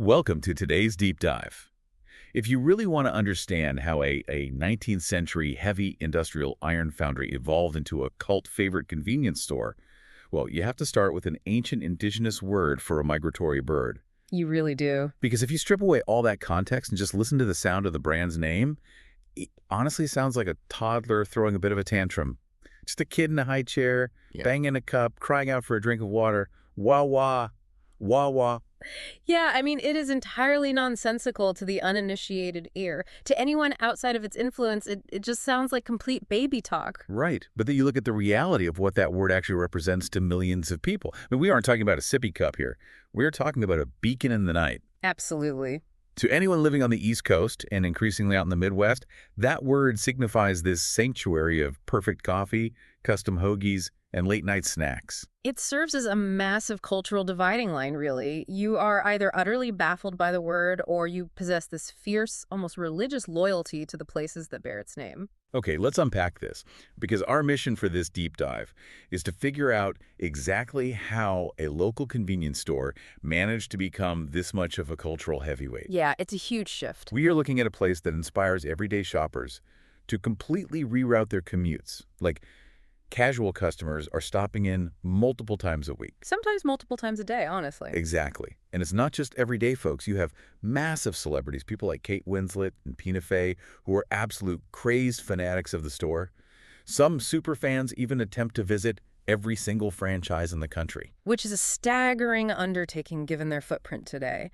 Welcome to today's deep dive. If you really want to understand how a 19th century heavy industrial iron foundry evolved into a cult favorite convenience store, well, you have to start with an ancient indigenous word for a migratory bird. You really do. Because if you strip away all that context and just listen to the sound of the brand's name, it honestly sounds like a toddler throwing a bit of a tantrum. Just a kid in a high chair, banging a cup, crying out for a drink of water. Wah, wah, wah, wah. Yeah, I mean, it is entirely nonsensical to the uninitiated ear. To anyone outside of its influence, it just sounds like complete baby talk. Right. But then you look at the reality of what that word actually represents to millions of people. I mean, we aren't talking about a sippy cup here. We're talking about a beacon in the night. Absolutely. To anyone living on the East Coast and increasingly out in the Midwest, that word signifies this sanctuary of perfect coffee, custom hoagies, and late-night snacks. It serves as a massive cultural dividing line, really. You are either utterly baffled by the word or you possess this fierce, almost religious loyalty to the places that bear its name. Okay, let's unpack this, because our mission for this deep dive is to figure out exactly how a local convenience store managed to become this much of a cultural heavyweight. Yeah, it's a huge shift. We are looking at a place that inspires everyday shoppers to completely reroute their commutes. Like, casual customers are stopping in multiple times a week. Sometimes multiple times a day, honestly. Exactly. And it's not just everyday folks. You have massive celebrities, people like Кейт Uinslatet and Tina Fey, who are absolute crazed fanatics of the store. Some super fans even attempt to visit every single franchise in the country. Which is a staggering undertaking given their footprint today.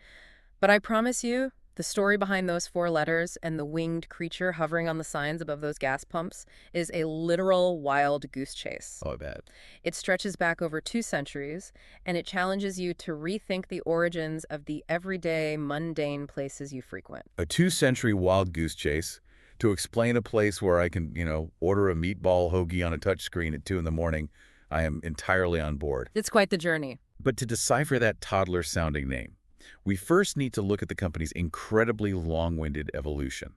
But I promise you, the story behind those 4 letters and the winged creature hovering on the signs above those gas pumps is a literal wild goose chase. Oh, I bet. It stretches back over 2 centuries, and it challenges you to rethink the origins of the everyday, mundane places you frequent. A 2-century wild goose chase to explain a place where I can, order a meatball hoagie on a touchscreen at 2 in the morning. I am entirely on board. It's quite the journey. But to decipher that toddler-sounding name, we first need to look at the company's incredibly long-winded evolution,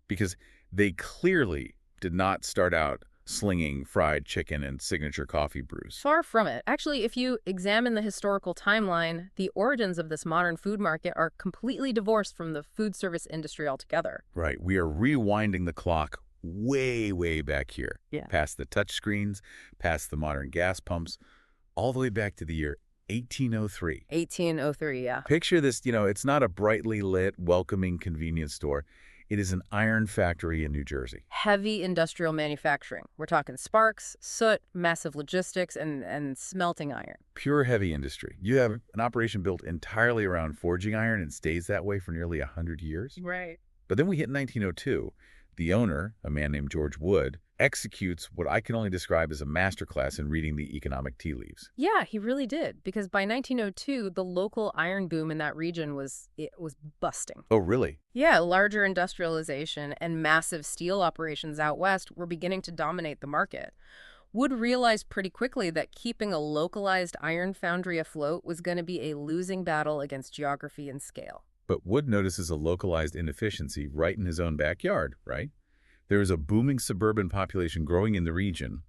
because they clearly did not start out slinging fried chicken and signature coffee brews. Far from it. Actually, if you examine the historical timeline, the origins of this modern food market are completely divorced from the food service industry altogether. Right. We are rewinding the clock way, way back here. Yeah. Past the touchscreens, past the modern gas pumps, all the way back to the year 1803. 1803, yeah. Picture this, it's not a brightly lit, welcoming convenience store. It is an iron factory in New Jersey. Heavy industrial manufacturing. We're talking sparks, soot, massive logistics, and smelting iron. Pure heavy industry. You have an operation built entirely around forging iron and stays that way for nearly 100 years. Right. But then we hit 1902. The owner, a man named George Wood, executes what I can only describe as a masterclass in reading the economic tea leaves. Yeah, he really did. Because by 1902, the local iron boom in that region was busting. Oh, really? Yeah, larger industrialization and massive steel operations out west were beginning to dominate the market. Wood realized pretty quickly that keeping a localized iron foundry afloat was going to be a losing battle against geography and scale. But Wood notices a localized inefficiency right in his own backyard, right? There is a booming suburban population growing in the region,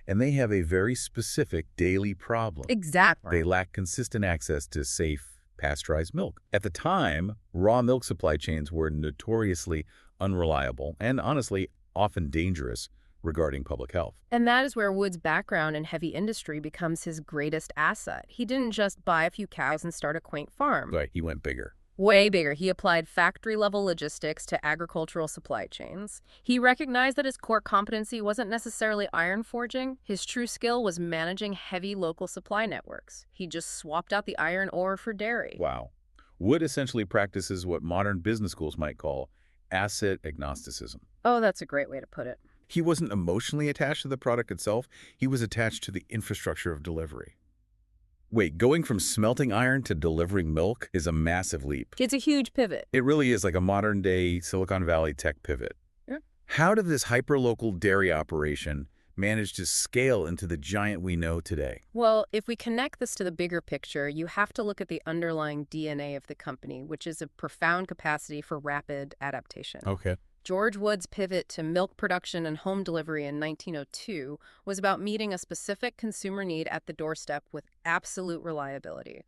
and they have a very specific daily problem. Exactly. They lack consistent access to safe, pasteurized milk. At the time, raw milk supply chains were notoriously unreliable and, honestly, often dangerous regarding public health. And that is where Wood's background in heavy industry becomes his greatest asset. He didn't just buy a few cows and start a quaint farm. Right, he went bigger. Way bigger. He applied factory-level logistics to agricultural supply chains. He recognized that his core competency wasn't necessarily iron forging. His true skill was managing heavy local supply networks. He just swapped out the iron ore for dairy. Wow. Wood essentially practices what modern business schools might call asset agnosticism. Oh, that's a great way to put it. He wasn't emotionally attached to the product itself. He was attached to the infrastructure of delivery. Wait, going from smelting iron to delivering milk is a massive leap. It's a huge pivot. It really is like a modern-day Silicon Valley tech pivot. Yeah. How did this hyper-local dairy operation manage to scale into the giant we know today? Well, if we connect this to the bigger picture, you have to look at the underlying DNA of the company, which is a profound capacity for rapid adaptation. Okay. George Wood's pivot to milk production and home delivery in 1902 was about meeting a specific consumer need at the doorstep with absolute reliability.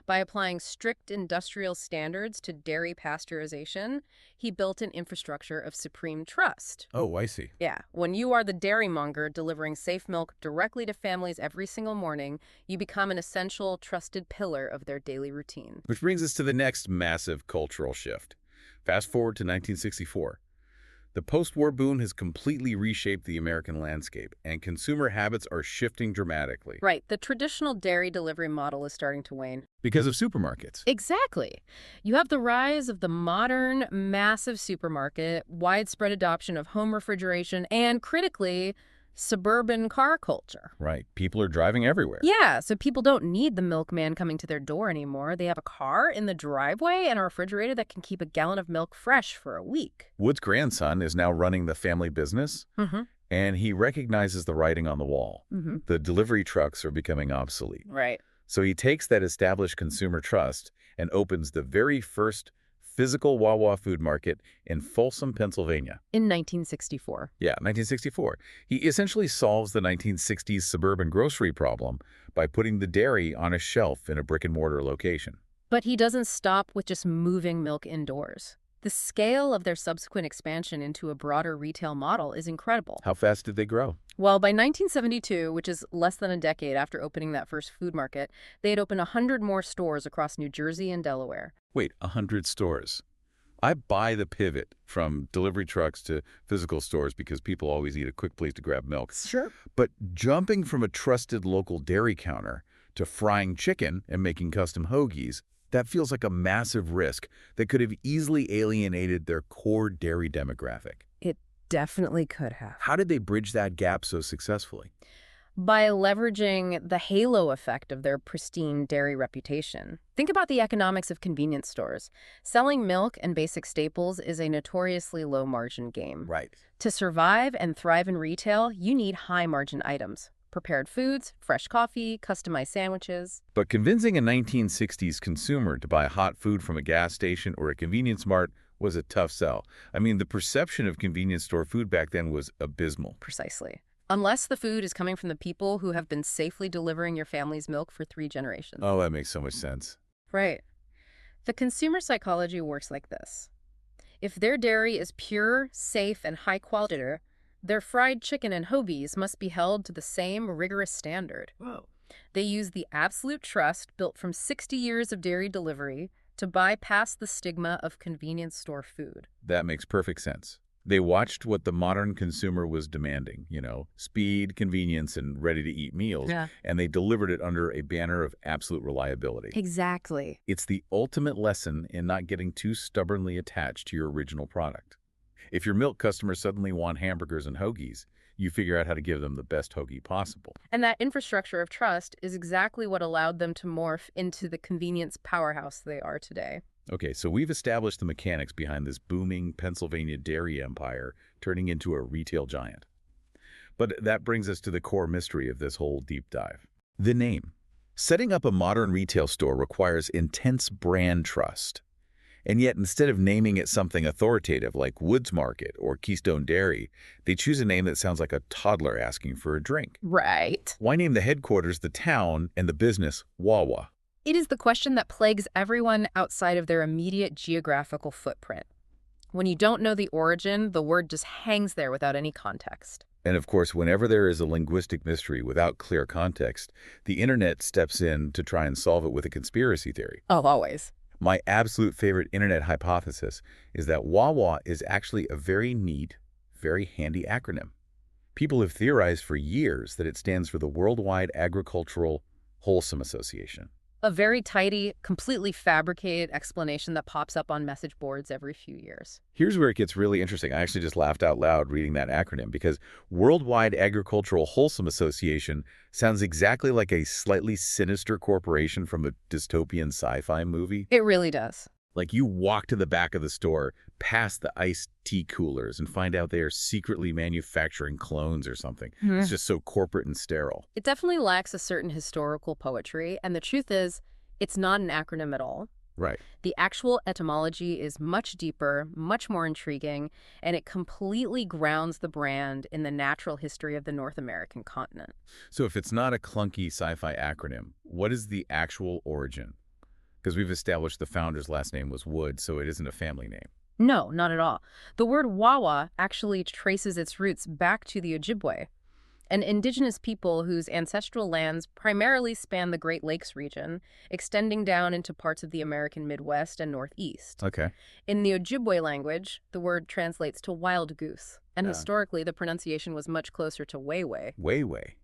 By applying strict industrial standards to dairy pasteurization, he built an infrastructure of supreme trust. Oh, I see. Yeah, when you are the dairy monger delivering safe milk directly to families every single morning, you become an essential, trusted pillar of their daily routine. Which brings us to the next massive cultural shift. Fast forward to 1964. The post-war boom has completely reshaped the American landscape, and consumer habits are shifting dramatically. Right, the traditional dairy delivery model is starting to wane. Because of supermarkets. Exactly. You have the rise of the modern, massive supermarket, widespread adoption of home refrigeration, and critically, suburban car culture. Right. People are driving everywhere. Yeah, so people don't need the milkman coming to their door anymore. They have a car in the driveway and a refrigerator that can keep a gallon of milk fresh for a week. Wood's grandson is now running the family business, and he recognizes the writing on the wall. The delivery trucks are becoming obsolete. Right. So he takes that established consumer trust and opens the very first physical Wawa food market in Folsom, Pennsylvania. In 1964. Yeah, 1964. He essentially solves the 1960s suburban grocery problem by putting the dairy on a shelf in a brick-and-mortar location. But he doesn't stop with just moving milk indoors. The scale of their subsequent expansion into a broader retail model is incredible. How fast did they grow? Well, by 1972, which is less than a decade after opening that first food market, they had opened 100 more stores across New Jersey and Delaware. Wait, 100 stores. I buy the pivot from delivery trucks to physical stores because people always need a quick place to grab milk. Sure. But jumping from a trusted local dairy counter to frying chicken and making custom hoagies, that feels like a massive risk that could have easily alienated their core dairy demographic. It definitely could have. How did they bridge that gap so successfully? By leveraging the halo effect of their pristine dairy reputation. Think about the economics of convenience stores. Selling milk and basic staples is a notoriously low-margin game. Right. To survive and thrive in retail, you need high-margin items. Prepared foods, fresh coffee, customized sandwiches. But convincing a 1960s consumer to buy hot food from a gas station or a convenience mart was a tough sell. I mean, the perception of convenience store food back then was abysmal. Precisely. Unless the food is coming from the people who have been safely delivering your family's milk for 3 generations. Oh, that makes so much sense. Right. The consumer psychology works like this. If their dairy is pure, safe, and high quality, their fried chicken and hoagies must be held to the same rigorous standard. Whoa. They use the absolute trust built from 60 years of dairy delivery to bypass the stigma of convenience store food. That makes perfect sense. They watched what the modern consumer was demanding, speed, convenience, and ready-to-eat meals, and they delivered it under a banner of absolute reliability. Exactly. It's the ultimate lesson in not getting too stubbornly attached to your original product. If your milk customers suddenly want hamburgers and hoagies, you figure out how to give them the best hoagie possible. And that infrastructure of trust is exactly what allowed them to morph into the convenience powerhouse they are today. Okay, so we've established the mechanics behind this booming Pennsylvania dairy empire turning into a retail giant. But that brings us to the core mystery of this whole deep dive. The name. Setting up a modern retail store requires intense brand trust. And yet, instead of naming it something authoritative like Woods Market or Keystone Dairy, they choose a name that sounds like a toddler asking for a drink. Right. Why name the headquarters the town and the business Wawa? It is the question that plagues everyone outside of their immediate geographical footprint. When you don't know the origin, the word just hangs there without any context. And of course, whenever there is a linguistic mystery without clear context, the internet steps in to try and solve it with a conspiracy theory. Oh, always. My absolute favorite internet hypothesis is that Wawa is actually a very neat, very handy acronym. People have theorized for years that it stands for the Worldwide Agricultural Wholesome Association. A very tidy, completely fabricated explanation that pops up on message boards every few years. Here's where it gets really interesting. I actually just laughed out loud reading that acronym because Worldwide Agricultural Wholesome Association sounds exactly like a slightly sinister corporation from a dystopian sci-fi movie. It really does. Like you walk to the back of the store, past the iced tea coolers, and find out they are secretly manufacturing clones or something. It's just so corporate and sterile. It definitely lacks a certain historical poetry, and the truth is, it's not an acronym at all. Right. The actual etymology is much deeper, much more intriguing, and it completely grounds the brand in the natural history of the North American continent. So if it's not a clunky sci-fi acronym, what is the actual origin? Because we've established the founder's last name was Wood, so it isn't a family name. No, not at all. The word Wawa actually traces its roots back to the Ojibwe, an indigenous people whose ancestral lands primarily span the Great Lakes region, extending down into parts of the American Midwest and Northeast. Okay. In the Ojibwe language, the word translates to wild goose, and historically the pronunciation was much closer to Wayway. Wayway.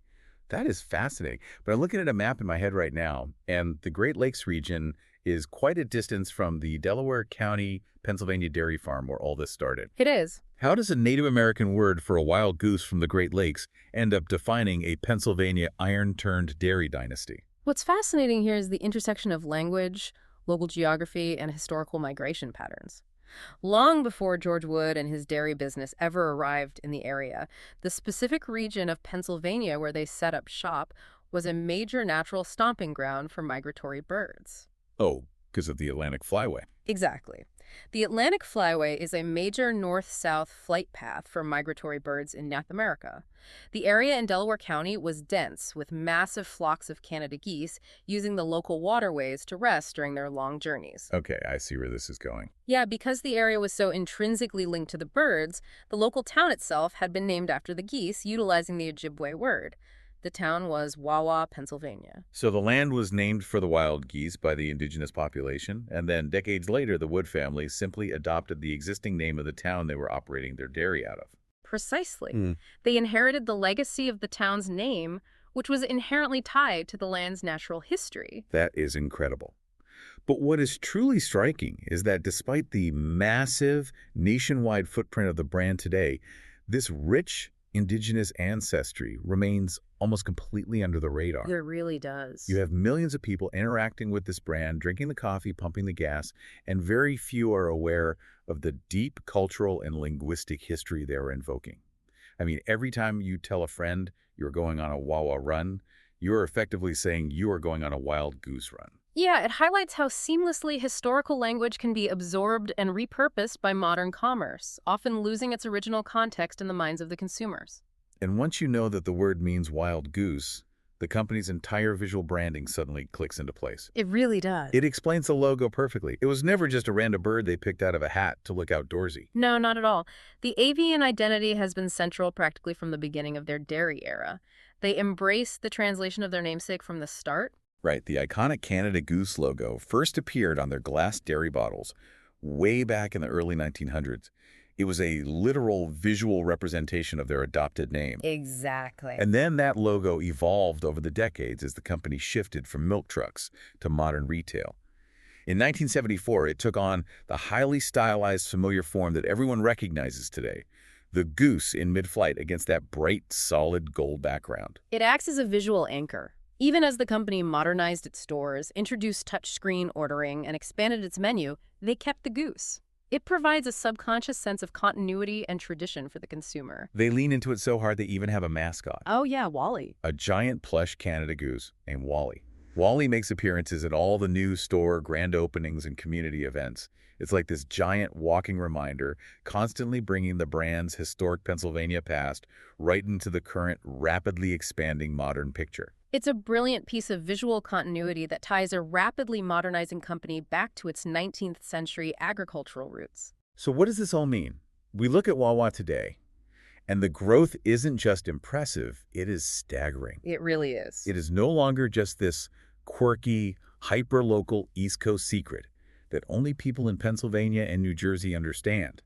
That is fascinating. But I'm looking at a map in my head right now, and the Great Lakes region is quite a distance from the Delaware County, Pennsylvania dairy farm where all this started. It is. How does a Native American word for a wild goose from the Great Lakes end up defining a Pennsylvania iron-turned dairy dynasty? What's fascinating here is the intersection of language, local geography, and historical migration patterns. Long before George Wood and his dairy business ever arrived in the area, the specific region of Pennsylvania where they set up shop was a major natural stomping ground for migratory birds. Oh, because of the Atlantic Flyway. Exactly. The Atlantic Flyway is a major north-south flight path for migratory birds in North America. The area in Delaware County was dense, with massive flocks of Canada geese using the local waterways to rest during their long journeys. Okay, I see where this is going. Yeah, because the area was so intrinsically linked to the birds, the local town itself had been named after the geese, utilizing the Ojibwe word. The town was Wawa, Pennsylvania. So the land was named for the wild geese by the indigenous population, and then decades later, the Wood family simply adopted the existing name of the town they were operating their dairy out of. Precisely. They inherited the legacy of the town's name, which was inherently tied to the land's natural history. That is incredible. But what is truly striking is that despite the massive nationwide footprint of the brand today, this rich indigenous ancestry remains almost completely under the radar. It really does. You have millions of people interacting with this brand, drinking the coffee, pumping the gas, and very few are aware of the deep cultural and linguistic history they're invoking. I mean, every time you tell a friend you're going on a Wawa run, you're effectively saying you are going on a wild goose run. Yeah, it highlights how seamlessly historical language can be absorbed and repurposed by modern commerce, often losing its original context in the minds of the consumers. And once you know that the word means wild goose, the company's entire visual branding suddenly clicks into place. It really does. It explains the logo perfectly. It was never just a random bird they picked out of a hat to look outdoorsy. No, not at all. The avian identity has been central practically from the beginning of their dairy era. They embraced the translation of their namesake from the start. Right, the iconic Canada Goose logo first appeared on their glass dairy bottles way back in the early 1900s. It was a literal visual representation of their adopted name. Exactly. And then that logo evolved over the decades as the company shifted from milk trucks to modern retail. In 1974, it took on the highly stylized familiar form that everyone recognizes today, the goose in mid-flight against that bright, solid gold background. It acts as a visual anchor. Even as the company modernized its stores, introduced touchscreen ordering, and expanded its menu, they kept the goose. It provides a subconscious sense of continuity and tradition for the consumer. They lean into it so hard they even have a mascot. Oh yeah, Wally. A giant plush Canada goose named Wally. Wally makes appearances at all the new store grand openings and community events. It's like this giant walking reminder, constantly bringing the brand's historic Pennsylvania past right into the current, rapidly expanding modern picture. It's a brilliant piece of visual continuity that ties a rapidly modernizing company back to its 19th century agricultural roots. So what does this all mean? We look at Wawa today, and the growth isn't just impressive, it is staggering. It really is. It is no longer just this quirky, hyper-local East Coast secret that only people in Pennsylvania and New Jersey understand.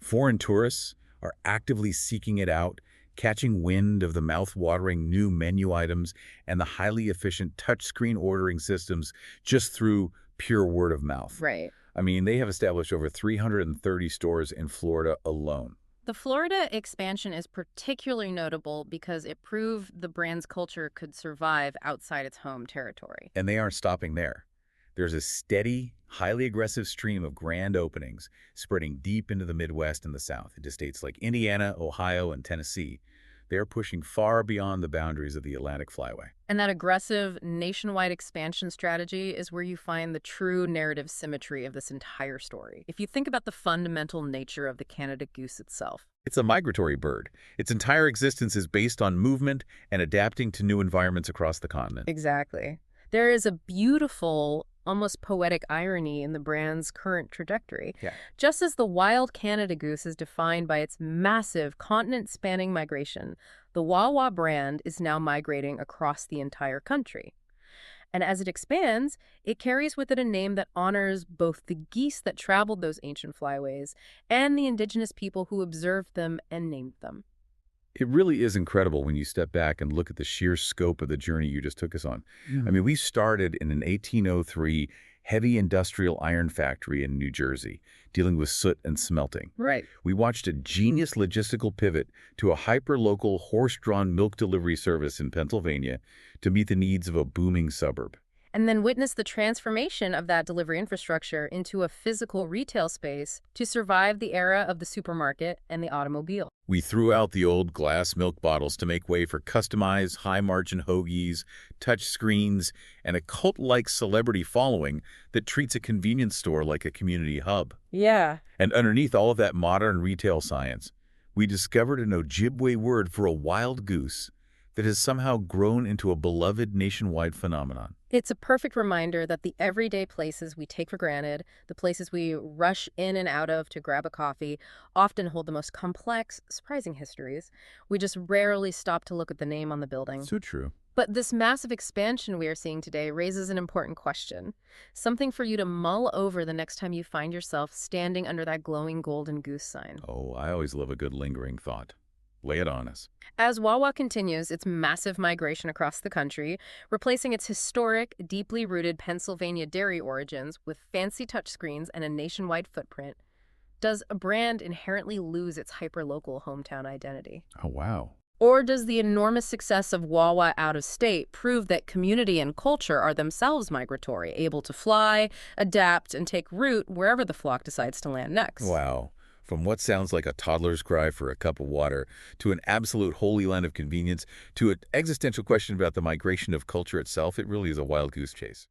Foreign tourists are actively seeking it out, catching wind of the mouth-watering new menu items and the highly efficient touchscreen ordering systems just through pure word of mouth. Right. I mean, they have established over 330 stores in Florida alone. The Florida expansion is particularly notable because it proved the brand's culture could survive outside its home territory. And they aren't stopping there. There's a steady, highly aggressive stream of grand openings spreading deep into the Midwest and the South, into states like Indiana, Ohio, and Tennessee. They're pushing far beyond the boundaries of the Atlantic flyway. And that aggressive nationwide expansion strategy is where you find the true narrative symmetry of this entire story. If you think about the fundamental nature of the Canada goose itself. It's a migratory bird. Its entire existence is based on movement and adapting to new environments across the continent. Exactly. There is a beautiful, almost poetic irony in the brand's current trajectory. Yeah. Just as the wild Canada goose is defined by its massive continent-spanning migration, the Wawa brand is now migrating across the entire country. And as it expands, it carries with it a name that honors both the geese that traveled those ancient flyways and the indigenous people who observed them and named them. It really is incredible when you step back and look at the sheer scope of the journey you just took us on. I mean, we started in an 1803 heavy industrial iron factory in New Jersey, dealing with soot and smelting. Right. We watched a genius logistical pivot to a hyper-local horse-drawn milk delivery service in Pennsylvania to meet the needs of a booming suburb. And then witness the transformation of that delivery infrastructure into a physical retail space to survive the era of the supermarket and the automobile. We threw out the old glass milk bottles to make way for customized, high-margin hoagies, touch screens, and a cult-like celebrity following that treats a convenience store like a community hub. Yeah. And underneath all of that modern retail science, we discovered an Ojibwe word for a wild goose that has somehow grown into a beloved nationwide phenomenon. It's a perfect reminder that the everyday places we take for granted, the places we rush in and out of to grab a coffee, often hold the most complex, surprising histories. We just rarely stop to look at the name on the building. So true. But this massive expansion we are seeing today raises an important question, something for you to mull over the next time you find yourself standing under that glowing golden goose sign. Oh, I always love a good lingering thought. Lay it on us. As Wawa continues its massive migration across the country, replacing its historic, deeply rooted Pennsylvania dairy origins with fancy touchscreens and a nationwide footprint, does a brand inherently lose its hyperlocal hometown identity? Oh, wow. Or does the enormous success of Wawa out of state prove that community and culture are themselves migratory, able to fly, adapt, and take root wherever the flock decides to land next? Wow. From what sounds like a toddler's cry for a cup of water, to an absolute holy land of convenience, to an existential question about the migration of culture itself, it really is a wild goose chase.